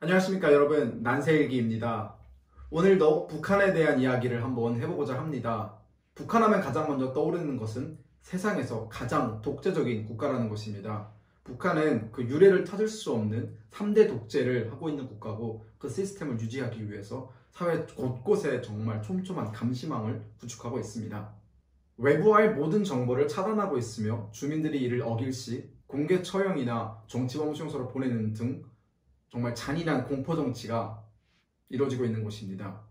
안녕하십니까 여러분, 난세일기입니다. 오늘도 북한에 대한 이야기를 한번 해보고자 합니다. 북한하면 가장 먼저 떠오르는 것은 세상에서 가장 독재적인 국가라는 것입니다. 북한은 그 유례를 찾을 수 없는 3대 독재를 하고 있는 국가고, 그 시스템을 유지하기 위해서 사회 곳곳에 정말 촘촘한 감시망을 구축하고 있습니다. 외부와의 모든 정보를 차단하고 있으며, 주민들이 이를 어길 시 공개 처형이나 정치범수용소로 보내는 등 정말 잔인한 공포정치가 이루어지고 있는 곳입니다.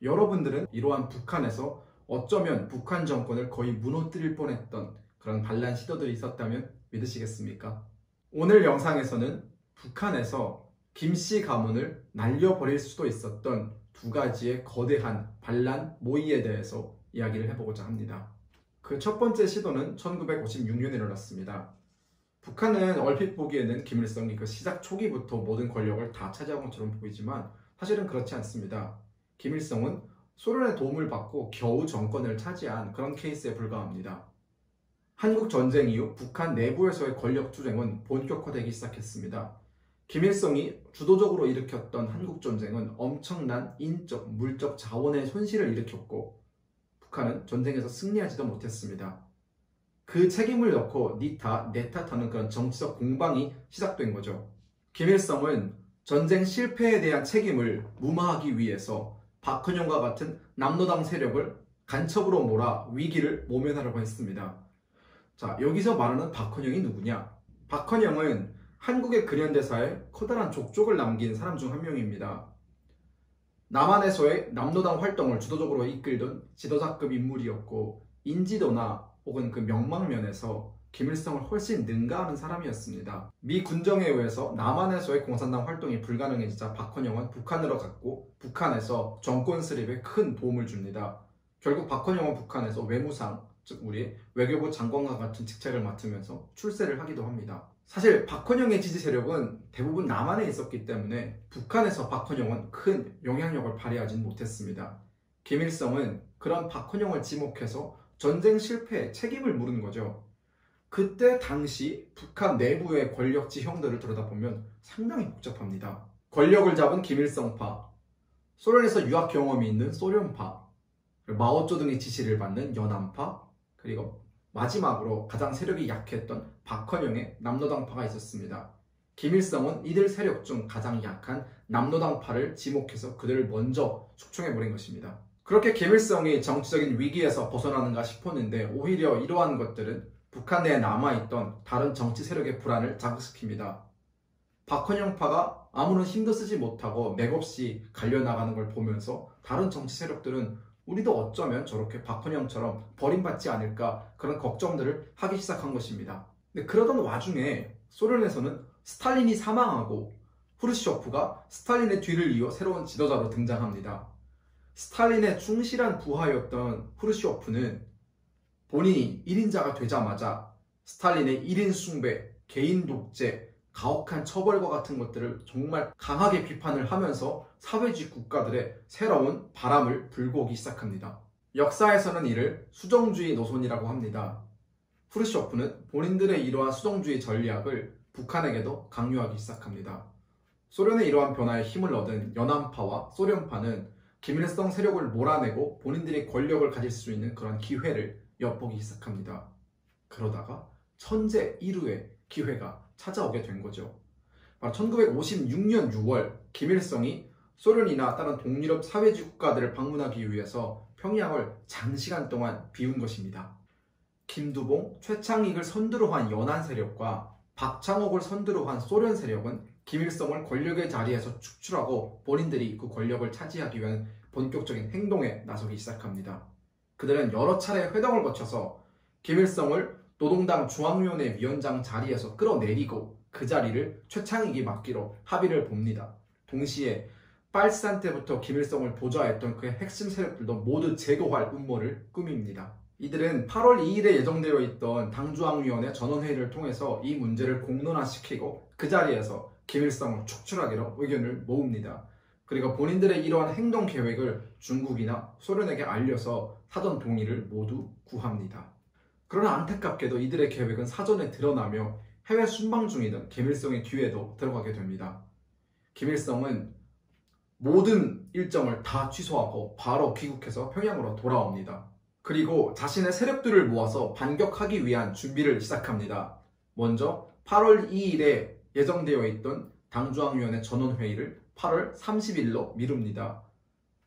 여러분들은 이러한 북한에서 어쩌면 북한 정권을 거의 무너뜨릴 뻔했던 그런 반란 시도들이 있었다면 믿으시겠습니까? 오늘 영상에서는 북한에서 김씨 가문을 날려버릴 수도 있었던 두 가지의 거대한 반란 모의에 대해서 이야기를 해보고자 합니다. 그 첫 번째 시도는 1956년에 일어났습니다. 북한은 얼핏 보기에는 김일성이 그 시작 초기부터 모든 권력을 다 차지한 것처럼 보이지만 사실은 그렇지 않습니다. 김일성은 소련의 도움을 받고 겨우 정권을 차지한 그런 케이스에 불과합니다. 한국 전쟁 이후 북한 내부에서의 권력 투쟁은 본격화되기 시작했습니다. 김일성이 주도적으로 일으켰던 한국 전쟁은 엄청난 인적, 물적 자원의 손실을 일으켰고, 북한은 전쟁에서 승리하지도 못했습니다. 그 책임을 넣고 니 탓, 내 탓하는 그런 정치적 공방이 시작된 거죠. 김일성은 전쟁 실패에 대한 책임을 무마하기 위해서 박헌영과 같은 남노당 세력을 간첩으로 몰아 위기를 모면하려고 했습니다. 자, 여기서 말하는 박헌영이 누구냐? 박헌영은 한국의 근현대사에 커다란 족적을 남긴 사람 중 한 명입니다. 남한에서의 남노당 활동을 주도적으로 이끌던 지도자급 인물이었고, 인지도나 혹은 그 명망면에서 김일성을 훨씬 능가하는 사람이었습니다. 미 군정에 의해서 남한에서의 공산당 활동이 불가능해지자 박헌영은 북한으로 갔고, 북한에서 정권 수립에 큰 도움을 줍니다. 결국 박헌영은 북한에서 외무상, 즉 우리 외교부 장관과 같은 직책을 맡으면서 출세를 하기도 합니다. 사실 박헌영의 지지 세력은 대부분 남한에 있었기 때문에 북한에서 박헌영은 큰 영향력을 발휘하진 못했습니다. 김일성은 그런 박헌영을 지목해서 전쟁 실패에 책임을 물은 거죠. 그때 당시 북한 내부의 권력 지형들을 들여다보면 상당히 복잡합니다. 권력을 잡은 김일성파, 소련에서 유학 경험이 있는 소련파, 마오쩌둥의 지시를 받는 연안파, 그리고 마지막으로 가장 세력이 약했던 박헌영의 남노당파가 있었습니다. 김일성은 이들 세력 중 가장 약한 남노당파를 지목해서 그들을 먼저 축청해버린 것입니다. 그렇게 김일성이 정치적인 위기에서 벗어나는가 싶었는데, 오히려 이러한 것들은 북한 내에 남아있던 다른 정치 세력의 불안을 자극시킵니다. 박헌영파가 아무런 힘도 쓰지 못하고 맥없이 갈려나가는 걸 보면서 다른 정치 세력들은 우리도 어쩌면 저렇게 박헌영처럼 버림받지 않을까, 그런 걱정들을 하기 시작한 것입니다. 근데 그러던 와중에 소련에서는 스탈린이 사망하고 후르시초프가 스탈린의 뒤를 이어 새로운 지도자로 등장합니다. 스탈린의 충실한 부하였던 후르시초프는 본인이 1인자가 되자마자 스탈린의 1인 숭배, 개인 독재, 가혹한 처벌과 같은 것들을 정말 강하게 비판을 하면서 사회주의 국가들의 새로운 바람을 불고 오기 시작합니다. 역사에서는 이를 수정주의 노선이라고 합니다. 후르시초프는 본인들의 이러한 수정주의 전략을 북한에게도 강요하기 시작합니다. 소련의 이러한 변화에 힘을 얻은 연안파와 소련파는 김일성 세력을 몰아내고 본인들이 권력을 가질 수 있는 그런 기회를 엿보기 시작합니다. 그러다가 천재 1호의 기회가 찾아오게 된 거죠. 바로 1956년 6월 김일성이 소련이나 다른 동유럽 사회주의 국가들을 방문하기 위해서 평양을 장시간 동안 비운 것입니다. 김두봉, 최창익을 선두로 한 연안 세력과 박창옥을 선두로 한 소련 세력은 김일성을 권력의 자리에서 축출하고 본인들이 그 권력을 차지하기 위한 본격적인 행동에 나서기 시작합니다. 그들은 여러 차례 회동을 거쳐서 김일성을 노동당 중앙위원회 위원장 자리에서 끌어내리고 그 자리를 최창익이 맡기로 합의를 봅니다. 동시에 빨치산 때부터 김일성을 보좌했던 그의 핵심 세력들도 모두 제거할 음모를 꾸밉니다. 이들은 8월 2일에 예정되어 있던 당중앙위원회 전원회의를 통해서 이 문제를 공론화시키고 그 자리에서 김일성을 축출하기로 의견을 모읍니다. 그리고 본인들의 이러한 행동 계획을 중국이나 소련에게 알려서 사전 동의를 모두 구합니다. 그러나 안타깝게도 이들의 계획은 사전에 드러나며 해외 순방 중이던 김일성의 뒤에도 들어가게 됩니다. 김일성은 모든 일정을 다 취소하고 바로 귀국해서 평양으로 돌아옵니다. 그리고 자신의 세력들을 모아서 반격하기 위한 준비를 시작합니다. 먼저 8월 2일에 예정되어 있던 당중앙위원회 전원회의를 8월 30일로 미룹니다.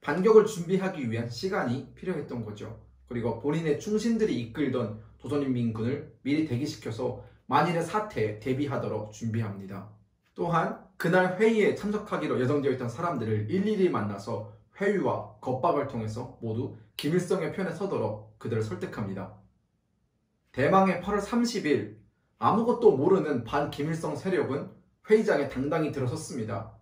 반격을 준비하기 위한 시간이 필요했던 거죠. 그리고 본인의 충신들이 이끌던 조선인민군을 미리 대기시켜서 만일의 사태에 대비하도록 준비합니다. 또한 그날 회의에 참석하기로 예정되어 있던 사람들을 일일이 만나서 회유와 겁박을 통해서 모두 김일성의 편에 서도록 그들을 설득합니다. 대망의 8월 30일 아무것도 모르는 반김일성 세력은 회의장에 당당히 들어섰습니다.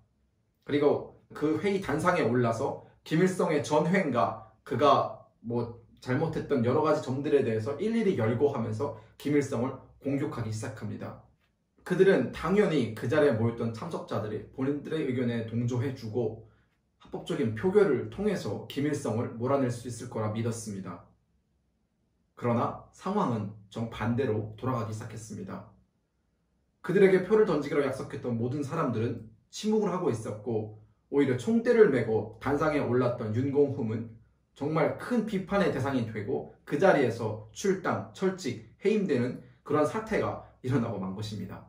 그리고 그 회의 단상에 올라서 김일성의 전횡과 그가 잘못했던 여러 가지 점들에 대해서 일일이 열거하면서 김일성을 공격하기 시작합니다. 그들은 당연히 그 자리에 모였던 참석자들이 본인들의 의견에 동조해주고 합법적인 표결을 통해서 김일성을 몰아낼 수 있을 거라 믿었습니다. 그러나 상황은 정반대로 돌아가기 시작했습니다. 그들에게 표를 던지기로 약속했던 모든 사람들은 침묵을 하고 있었고 오히려 총대를 메고 단상에 올랐던 윤공흠은 정말 큰 비판의 대상이 되고 그 자리에서 출당, 철직, 해임되는 그런 사태가 일어나고 만 것입니다.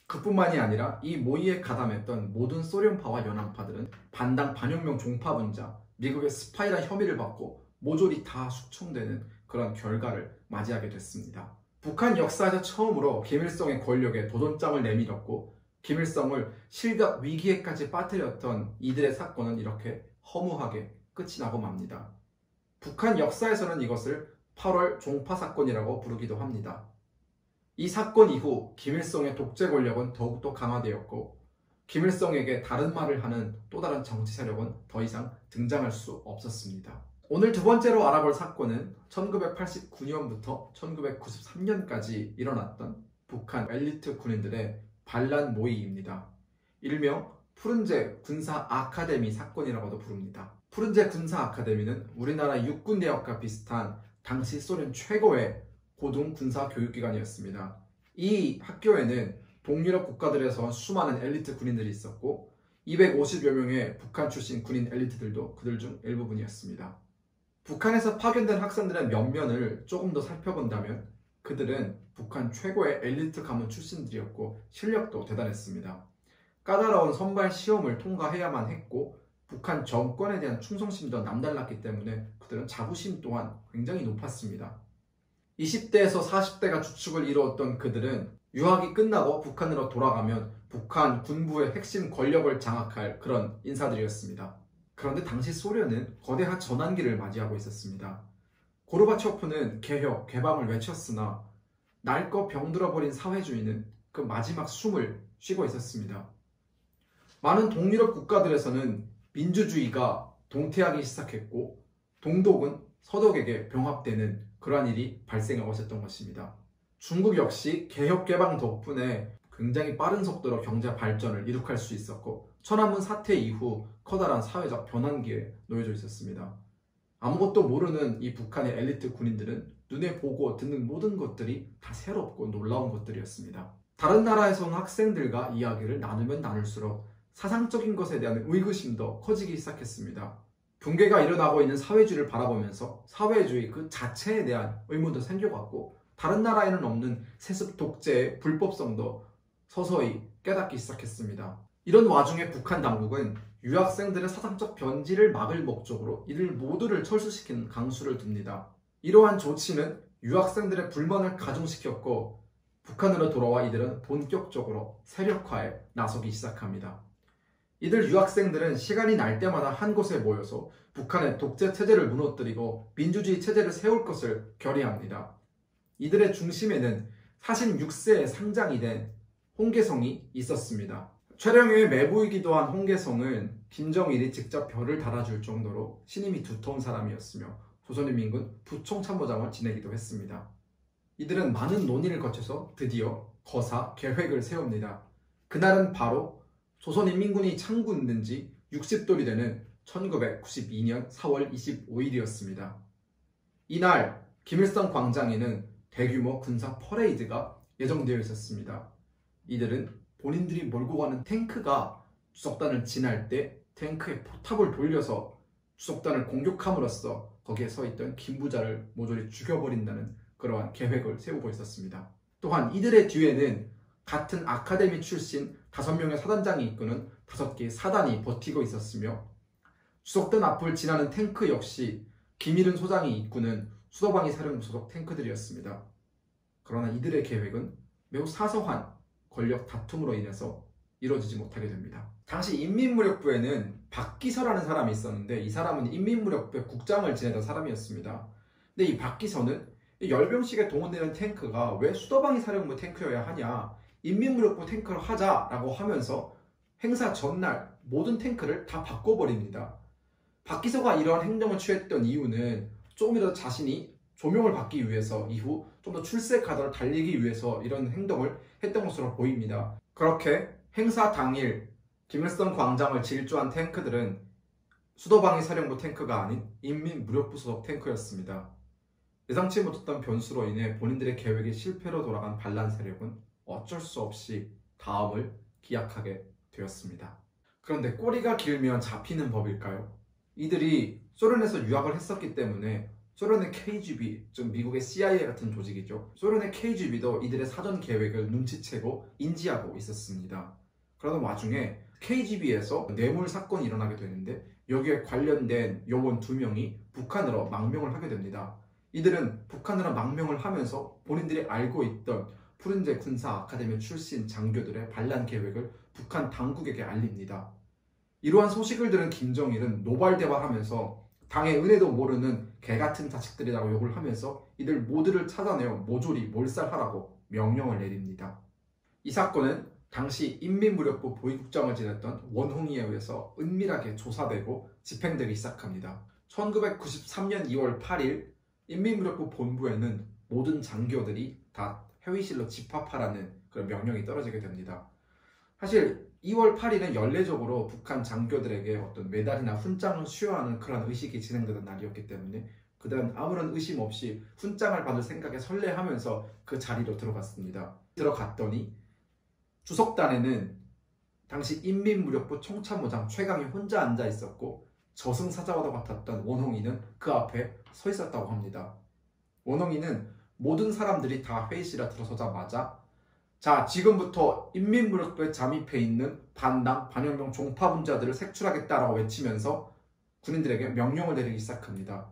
그뿐만이 아니라 이 모의에 가담했던 모든 소련파와 연합파들은 반당 반혁명 종파분자, 미국의 스파이란 혐의를 받고 모조리 다 숙청되는 그런 결과를 맞이하게 됐습니다. 북한 역사에서 처음으로 김일성의 권력에 도전장을 내밀었고 김일성을 실각 위기에까지 빠뜨렸던 이들의 사건은 이렇게 허무하게 끝이 나고 맙니다. 북한 역사에서는 이것을 8월 종파 사건이라고 부르기도 합니다. 이 사건 이후 김일성의 독재 권력은 더욱더 강화되었고 김일성에게 다른 말을 하는 또 다른 정치 세력은 더 이상 등장할 수 없었습니다. 오늘 두 번째로 알아볼 사건은 1989년부터 1993년까지 일어났던 북한 엘리트 군인들의 반란 모의입니다. 일명 푸른제 군사 아카데미 사건이라고도 부릅니다. 푸른제 군사 아카데미는 우리나라 육군대학과 비슷한 당시 소련 최고의 고등 군사 교육기관이었습니다. 이 학교에는 동유럽 국가들에서 수많은 엘리트 군인들이 있었고 250여 명의 북한 출신 군인 엘리트들도 그들 중 일부분이었습니다. 북한에서 파견된 학생들의 면면을 조금 더 살펴본다면 그들은 북한 최고의 엘리트 가문 출신들이었고 실력도 대단했습니다. 까다로운 선발 시험을 통과해야만 했고 북한 정권에 대한 충성심도 남달랐기 때문에 그들은 자부심 또한 굉장히 높았습니다. 20대에서 40대가 주축을 이루었던 그들은 유학이 끝나고 북한으로 돌아가면 북한 군부의 핵심 권력을 장악할 그런 인사들이었습니다. 그런데 당시 소련은 거대한 전환기를 맞이하고 있었습니다. 고르바초프는 개혁, 개방을 외쳤으나 낡고 병들어버린 사회주의는 그 마지막 숨을 쉬고 있었습니다. 많은 동유럽 국가들에서는 민주주의가 동태하기 시작했고 동독은 서독에게 병합되는 그러한 일이 발생하고 있었던 것입니다. 중국 역시 개혁 개방 덕분에 굉장히 빠른 속도로 경제 발전을 이룩할 수 있었고 천안문 사태 이후 커다란 사회적 변환기에 놓여져 있었습니다. 아무것도 모르는 이 북한의 엘리트 군인들은 눈에 보고 듣는 모든 것들이 다 새롭고 놀라운 것들이었습니다. 다른 나라에서 온 학생들과 이야기를 나누면 나눌수록 사상적인 것에 대한 의구심도 커지기 시작했습니다. 붕괴가 일어나고 있는 사회주의를 바라보면서 사회주의 그 자체에 대한 의문도 생겨갔고 다른 나라에는 없는 세습 독재의 불법성도 서서히 깨닫기 시작했습니다. 이런 와중에 북한 당국은 유학생들의 사상적 변질을 막을 목적으로 이들 모두를 철수시키는 강수를 둡니다. 이러한 조치는 유학생들의 불만을 가중시켰고 북한으로 돌아와 이들은 본격적으로 세력화에 나서기 시작합니다. 이들 유학생들은 시간이 날 때마다 한 곳에 모여서 북한의 독재 체제를 무너뜨리고 민주주의 체제를 세울 것을 결의합니다. 이들의 중심에는 46세에 상장이 된 홍계성이 있었습니다. 촬영회의 매부이기도 한 홍계성은 김정일이 직접 별을 달아줄 정도로 신임이 두터운 사람이었으며 조선인민군 부총참모장을 지내기도 했습니다. 이들은 많은 논의를 거쳐서 드디어 거사 계획을 세웁니다. 그날은 바로 조선인민군이 창군된 지 60돌이 되는 1992년 4월 25일이었습니다. 이날 김일성 광장에는 대규모 군사 퍼레이드가 예정되어 있었습니다. 이들은 본인들이 몰고 가는 탱크가 수석단을 진할 때 탱크에 포탑을 돌려서 수석단을 공격함으로써 거기에 서 있던 김부자를 모조리 죽여버린다는 그러한 계획을 세우고 있었습니다. 또한 이들의 뒤에는 같은 아카데미 출신 5명의 사단장이 이끄는 5개의 사단이 버티고 있었으며 수석단 앞을 지나는 탱크 역시 김일은 소장이 이끄는 수도방위 사령부 소속 탱크들이었습니다. 그러나 이들의 계획은 매우 사소한 권력 다툼으로 인해서 이루어지지 못하게 됩니다. 당시 인민무력부에는 박기서라는 사람이 있었는데 이 사람은 인민무력부의 국장을 지내던 사람이었습니다. 근데 이 박기서는 열병식에 동원되는 탱크가 왜 수도방위 사령부 탱크여야 하냐, 인민무력부 탱크를 하자라고 하면서 행사 전날 모든 탱크를 다 바꿔버립니다. 박기서가 이러한 행동을 취했던 이유는 조금이라도 자신이 조명을 받기 위해서 이후 좀 더 출세 가도를 달리기 위해서 이런 행동을 했던 것으로 보입니다. 그렇게 행사 당일 김일성 광장을 질주한 탱크들은 수도방위 사령부 탱크가 아닌 인민무력부 소속 탱크였습니다. 예상치 못했던 변수로 인해 본인들의 계획이 실패로 돌아간 반란 세력은 어쩔 수 없이 다음을 기약하게 되었습니다. 그런데 꼬리가 길면 잡히는 법일까요? 이들이 소련에서 유학을 했었기 때문에 소련의 KGB, 즉 미국의 CIA 같은 조직이죠. 소련의 KGB도 이들의 사전 계획을 눈치채고 인지하고 있었습니다. 그러던 와중에 KGB에서 뇌물 사건이 일어나게 되는데 여기에 관련된 요원 2명이 북한으로 망명을 하게 됩니다. 이들은 북한으로 망명을 하면서 본인들이 알고 있던 푸른제 군사 아카데미 출신 장교들의 반란 계획을 북한 당국에게 알립니다. 이러한 소식을 들은 김정일은 노발대발하면서 당의 은혜도 모르는 개같은 자식들이라고 욕을 하면서 이들 모두를 찾아내어 모조리 몰살하라고 명령을 내립니다. 이 사건은 당시 인민무력부 보위국장을 지냈던 원홍이에 의해서 은밀하게 조사되고 집행되기 시작합니다. 1993년 2월 8일 인민무력부 본부에는 모든 장교들이 다 회의실로 집합하라는 그런 명령이 떨어지게 됩니다. 사실 2월 8일은 연례적으로 북한 장교들에게 어떤 메달이나 훈장을 수여하는 그런 의식이 진행되던 날이었기 때문에 그들은 아무런 의심 없이 훈장을 받을 생각에 설레하면서 그 자리로 들어갔습니다. 들어갔더니 주석단에는 당시 인민무력부 총참모장 최강이 혼자 앉아 있었고 저승사자와도 같았던 원홍이는 그 앞에 서 있었다고 합니다. 원홍이는 모든 사람들이 다 회의실에 들어서자마자 자, 지금부터 인민무력부에 잠입해 있는 반당, 반혁명 종파분자들을 색출하겠다라고 외치면서 군인들에게 명령을 내리기 시작합니다.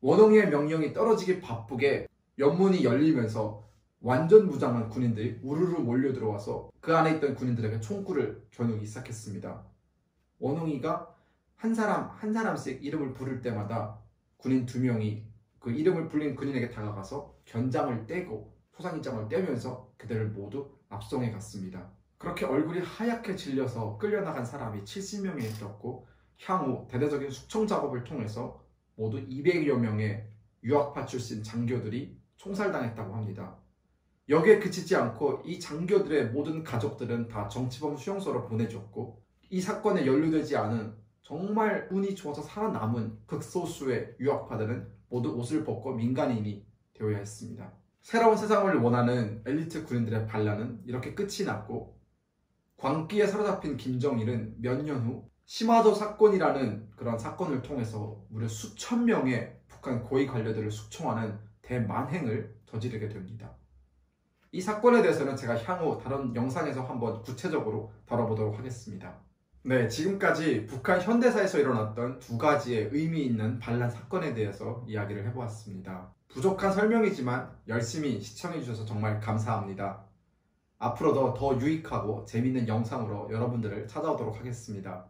원홍이의 명령이 떨어지기 바쁘게 연문이 열리면서 완전 무장한 군인들이 우르르 몰려 들어와서 그 안에 있던 군인들에게 총구를 겨누기 시작했습니다. 원홍이가 한 사람씩 이름을 부를 때마다 군인 2명이 그 이름을 불린 군인에게 다가가서 견장을 떼고 소상인장을 떼면서 그들을 모두 압송해 갔습니다. 그렇게 얼굴이 하얗게 질려서 끌려나간 사람이 70명이 있었고 향후 대대적인 숙청 작업을 통해서 모두 200여 명의 유학파 출신 장교들이 총살당했다고 합니다. 여기에 그치지 않고 이 장교들의 모든 가족들은 다 정치범 수용소로 보내졌고 이 사건에 연루되지 않은 정말 운이 좋아서 살아남은 극소수의 유학파들은 모두 옷을 벗고 민간인이 되어야 했습니다. 새로운 세상을 원하는 엘리트 군인들의 반란은 이렇게 끝이 났고 광기에 사로잡힌 김정일은 몇 년 후 심화도 사건이라는 그런 사건을 통해서 무려 수천 명의 북한 고위 관료들을 숙청하는 대만행을 저지르게 됩니다. 이 사건에 대해서는 제가 향후 다른 영상에서 한번 구체적으로 다뤄보도록 하겠습니다. 네, 지금까지 북한 현대사에서 일어났던 2가지의 의미 있는 반란 사건에 대해서 이야기를 해보았습니다. 부족한 설명이지만 열심히 시청해주셔서 정말 감사합니다. 앞으로도 더 유익하고 재미있는 영상으로 여러분들을 찾아오도록 하겠습니다.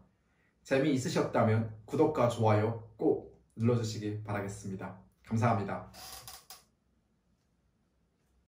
재미있으셨다면 구독과 좋아요 꼭 눌러주시기 바라겠습니다. 감사합니다.